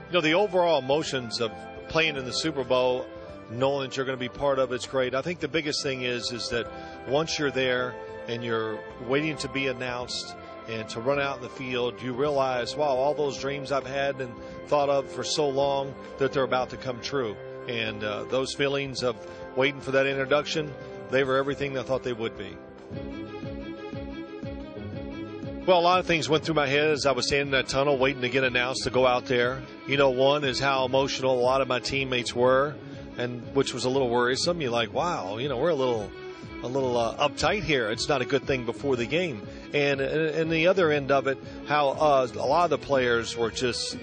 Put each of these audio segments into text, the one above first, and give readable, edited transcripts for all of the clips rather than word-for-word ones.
You know, the overall emotions of playing in the Super Bowl, knowing that you're going to be part of it's great. I think the biggest thing is that once you're there and you're waiting to be announced and to run out in the field, you realize, wow, all those dreams I've had and thought of for so long, that they're about to come true. And those feelings of waiting for that introduction, they were everything I thought they would be. Well, a lot of things went through my head as I was standing in that tunnel waiting to get announced to go out there. You know, one is how emotional a lot of my teammates were, and which was a little worrisome. You're like, wow, you know, we're a little uptight here. It's not a good thing before the game. And the other end of it, how a lot of the players were just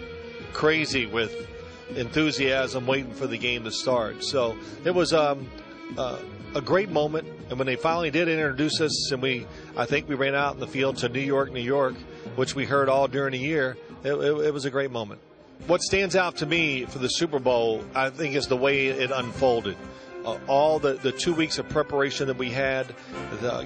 crazy with enthusiasm waiting for the game to start. So it was a great moment. And when they finally did introduce us, and I think we ran out in the field to New York, which we heard all during the year, it was a great moment. What stands out to me for the Super Bowl, I think, is the way it unfolded. All the 2 weeks of preparation that we had,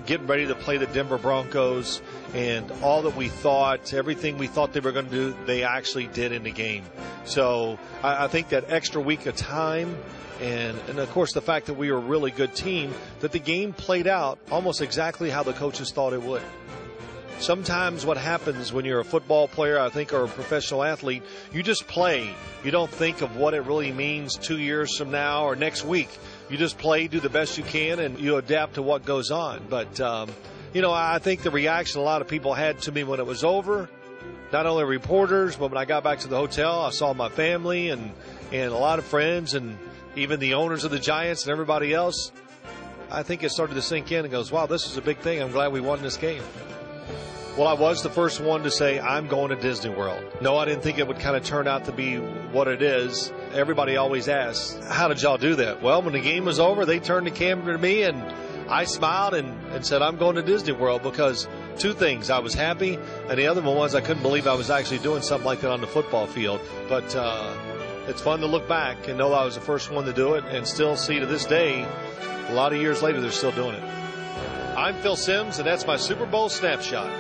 getting ready to play the Denver Broncos, and all that we thought, everything we thought they were going to do, they actually did in the game. So I think that extra week of time, and of course the fact that we were a really good team, that the game played out almost exactly how the coaches thought it would. Sometimes what happens when you're a football player, I think, or a professional athlete, you just play. You don't think of what it really means 2 years from now or next week. You just play, do the best you can, and you adapt to what goes on. But, you know, I think the reaction a lot of people had to me when it was over, not only reporters, but when I got back to the hotel, I saw my family and a lot of friends and even the owners of the Giants and everybody else. I think it started to sink in and goes, wow, this is a big thing. I'm glad we won this game. Well, I was the first one to say, I'm going to Disney World. No, I didn't think it would kind of turn out to be what it is. Everybody always asks, how did y'all do that? Well, when the game was over, they turned the camera to me, and I smiled and said, I'm going to Disney World, because two things. I was happy, and the other one was I couldn't believe I was actually doing something like that on the football field. But it's fun to look back and know I was the first one to do it, and still see to this day, a lot of years later, they're still doing it. I'm Phil Simms, and that's my Super Bowl snapshot.